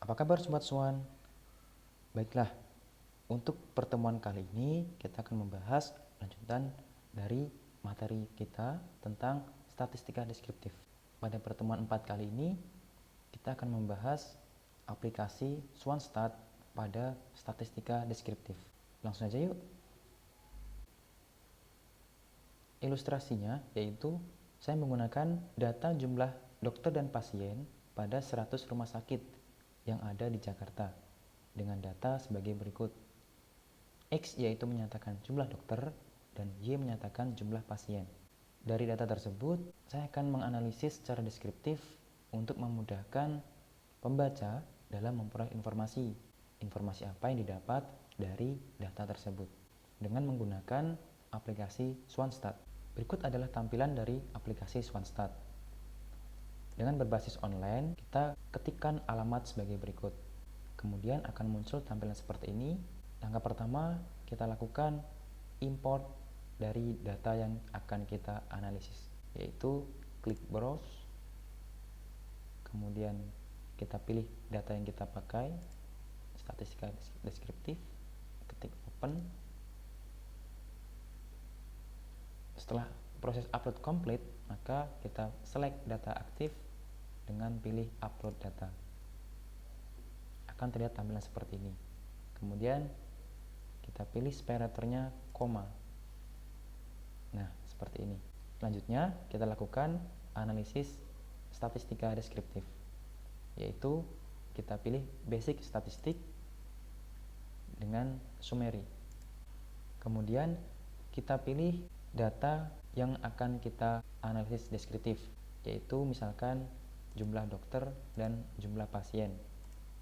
Apa kabar Sobat Swan? Baiklah, untuk pertemuan kali ini kita akan membahas lanjutan dari materi kita tentang statistika deskriptif. Pada pertemuan 4 kali ini kita akan membahas aplikasi SwanStat pada statistika deskriptif. Langsung aja yuk. Ilustrasinya yaitu saya menggunakan data jumlah dokter dan pasien pada 100 rumah sakit yang ada di Jakarta dengan data sebagai berikut. X yaitu menyatakan jumlah dokter dan Y menyatakan jumlah pasien. Dari data tersebut, saya akan menganalisis secara deskriptif untuk memudahkan pembaca dalam memperoleh informasi. Informasi apa yang didapat dari data tersebut dengan menggunakan aplikasi SwanStat. Berikut adalah tampilan dari aplikasi SwanStat. Dengan berbasis online, kita ketikkan alamat sebagai berikut. Kemudian akan muncul tampilan seperti ini. Langkah pertama, kita lakukan import dari data yang akan kita analisis, yaitu klik browse. Kemudian kita pilih data yang kita pakai, statistika deskriptif, ketik open. Setelah proses upload komplit, maka kita select data aktif dengan pilih upload data. Akan terlihat tampilan seperti ini. Kemudian kita pilih separatornya koma. Nah, seperti ini. Selanjutnya kita lakukan analisis statistika deskriptif, yaitu kita pilih basic statistik dengan summary. Kemudian kita pilih data yang akan kita analisis deskriptif, yaitu misalkan jumlah dokter dan jumlah pasien.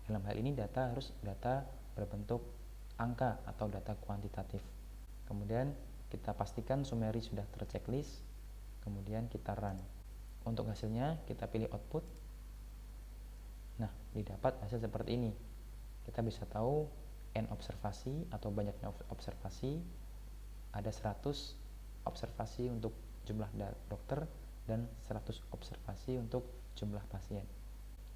Dalam hal ini data harus data berbentuk angka atau data kuantitatif. Kemudian kita pastikan summary sudah terchecklist, kemudian kita run. Untuk hasilnya kita pilih output. Nah, didapat hasil seperti ini. Kita bisa tahu n observasi atau banyaknya observasi, ada 100 observasi untuk jumlah dokter dan 100 observasi untuk jumlah pasien.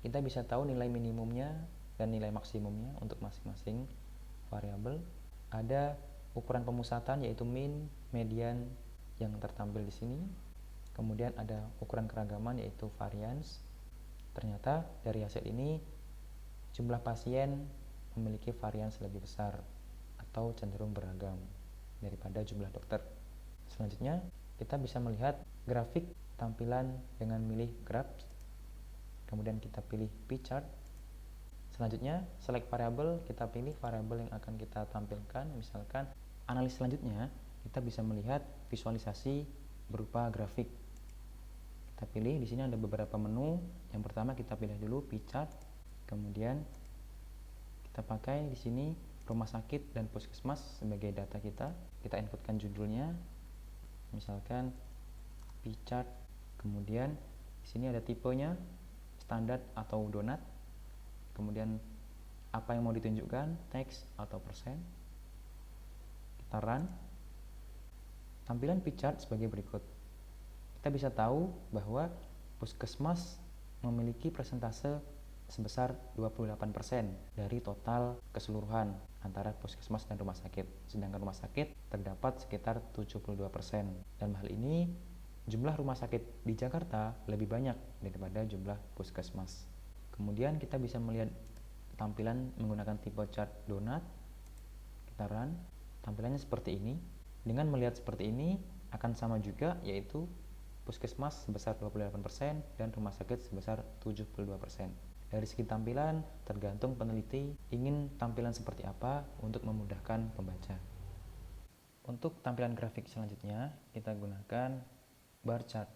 Kita bisa tahu nilai minimumnya dan nilai maksimumnya untuk masing-masing variabel. Ada ukuran pemusatan yaitu mean, median yang tertampil di sini. Kemudian ada ukuran keragaman yaitu variance. Ternyata dari hasil ini jumlah pasien memiliki varians lebih besar atau cenderung beragam daripada jumlah dokter. Selanjutnya kita bisa melihat grafik tampilan dengan milih graphs. Kemudian kita pilih pie chart. Selanjutnya select variable, kita pilih variabel yang akan kita tampilkan. Misalkan analis selanjutnya kita bisa melihat visualisasi berupa grafik. Kita pilih di sini ada beberapa menu. Yang pertama kita pilih dulu pie chart. Kemudian kita pakai di sini rumah sakit dan puskesmas sebagai data kita. Kita inputkan judulnya. Misalkan pie chart. Kemudian di sini ada tipenya standar atau donat. Kemudian apa yang mau ditunjukkan, teks atau persen. Kita run. Tampilan pie chart sebagai berikut. Kita bisa tahu bahwa puskesmas memiliki persentase sebesar 28% dari total keseluruhan antara puskesmas dan rumah sakit. Sedangkan rumah sakit terdapat sekitar 72%. Dalam hal ini, jumlah rumah sakit di Jakarta lebih banyak daripada jumlah puskesmas. Kemudian kita bisa melihat tampilan menggunakan tipe chart donat. Kita run. Tampilannya seperti ini. Dengan melihat seperti ini akan sama juga, yaitu puskesmas sebesar 28% dan rumah sakit sebesar 72%. Dari segi tampilan tergantung peneliti ingin tampilan seperti apa untuk memudahkan pembaca. Untuk tampilan grafik selanjutnya kita gunakan bar chart.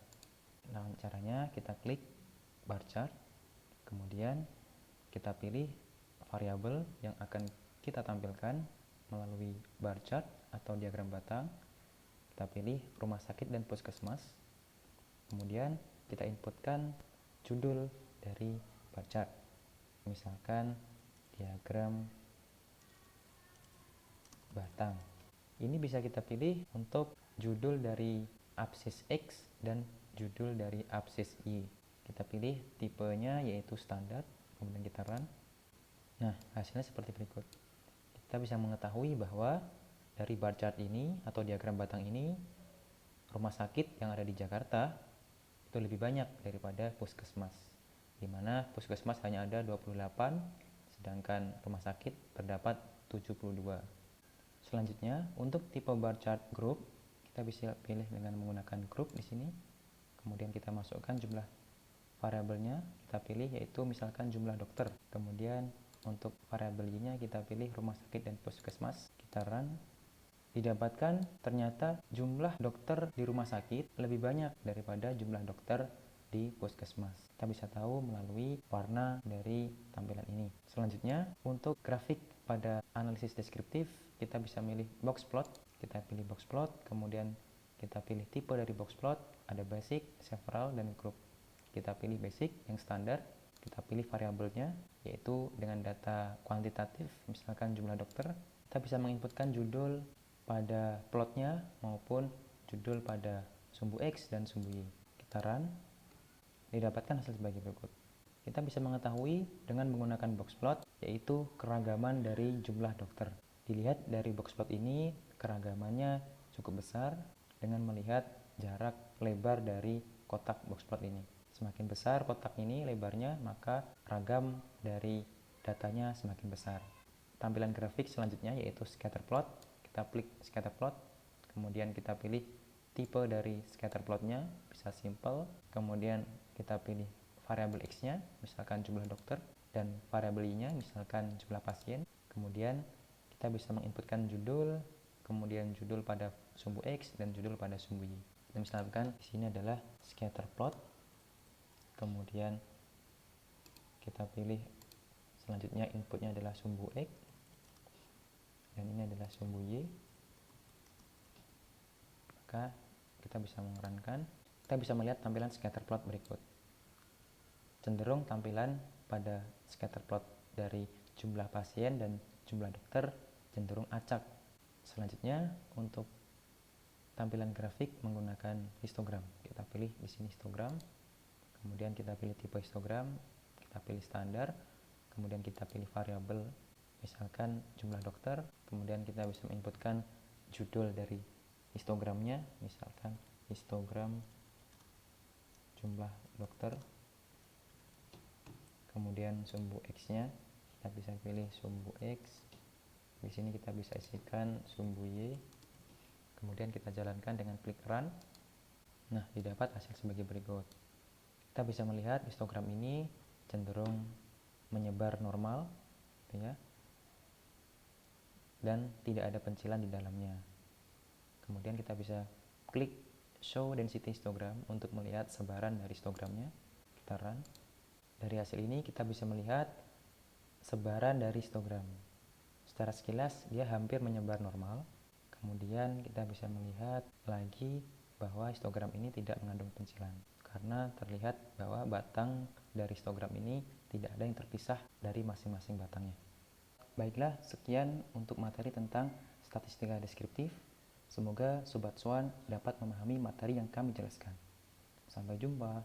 Nah, caranya kita klik bar chart, kemudian kita pilih variabel yang akan kita tampilkan melalui bar chart atau diagram batang. Kita pilih rumah sakit dan puskesmas. Kemudian kita inputkan judul dari bar chart. Misalkan diagram batang. Ini bisa kita pilih untuk judul dari absis X dan judul dari absis Y. Kita pilih tipenya yaitu standar, kemudian kita run. Nah, hasilnya seperti berikut. Kita bisa mengetahui bahwa dari bar chart ini atau diagram batang ini, rumah sakit yang ada di Jakarta itu lebih banyak daripada puskesmas, di mana puskesmas hanya ada 28, sedangkan rumah sakit terdapat 72. Selanjutnya, untuk tipe bar chart group, kita bisa pilih dengan menggunakan group di sini. Kemudian kita masukkan jumlah variabelnya, kita pilih yaitu misalkan jumlah dokter. Kemudian untuk variabel Y-nya kita pilih rumah sakit dan puskesmas. Kita run. Didapatkan ternyata jumlah dokter di rumah sakit lebih banyak daripada jumlah dokter di puskesmas. Kita bisa tahu melalui warna dari tampilan ini. Selanjutnya, untuk grafik pada analisis deskriptif, kita bisa milih box plot. Kita pilih box plot, kemudian kita pilih tipe dari box plot, ada basic, several, dan group. Kita pilih basic yang standar, kita pilih variabelnya, yaitu dengan data kuantitatif, misalkan jumlah dokter. Kita bisa menginputkan judul pada plotnya maupun judul pada sumbu X dan sumbu Y. Kita run, didapatkan hasil sebagai berikut. Kita bisa mengetahui dengan menggunakan box plot, yaitu keragaman dari jumlah dokter. Dilihat dari box plot ini, keragamannya cukup besar dengan melihat jarak lebar dari kotak box plot ini. Semakin besar kotak ini lebarnya, maka ragam dari datanya semakin besar. Tampilan grafik selanjutnya yaitu scatter plot. Kita klik scatter plot, kemudian kita pilih tipe dari scatter plotnya, bisa simple, kemudian kita pilih variabel X-nya, misalkan jumlah dokter, dan variabel Y-nya, misalkan jumlah pasien. Kemudian kita bisa menginputkan judul, kemudian judul pada sumbu X dan judul pada sumbu Y. Dan misalkan di sini adalah scatter plot, kemudian kita pilih selanjutnya inputnya adalah sumbu X, dan ini adalah sumbu Y. Maka kita bisa mengerankan, kita bisa melihat tampilan scatter plot berikut. Cenderung tampilan pada scatter plot dari jumlah pasien dan jumlah dokter cenderung acak. Selanjutnya, untuk tampilan grafik menggunakan histogram. Kita pilih di sini histogram, kemudian kita pilih tipe histogram, kita pilih standar, kemudian kita pilih variabel, misalkan jumlah dokter, kemudian kita bisa menginputkan judul dari histogramnya, misalkan histogram jumlah dokter, kemudian sumbu X-nya kita bisa pilih sumbu X, di sini kita bisa isikan sumbu Y, kemudian kita jalankan dengan klik run. Nah, didapat hasil sebagai berikut. Kita bisa melihat histogram ini cenderung menyebar normal, ya, dan tidak ada pencilan di dalamnya. Kemudian kita bisa klik show density histogram untuk melihat sebaran dari histogramnya. Kita run. Dari hasil ini kita bisa melihat sebaran dari histogram. Secara sekilas dia hampir menyebar normal. Kemudian kita bisa melihat lagi bahwa histogram ini tidak mengandung pencilan, karena terlihat bahwa batang dari histogram ini tidak ada yang terpisah dari masing-masing batangnya. Baiklah, sekian untuk materi tentang statistika deskriptif. Semoga Sobat Swan dapat memahami materi yang kami jelaskan. Sampai jumpa.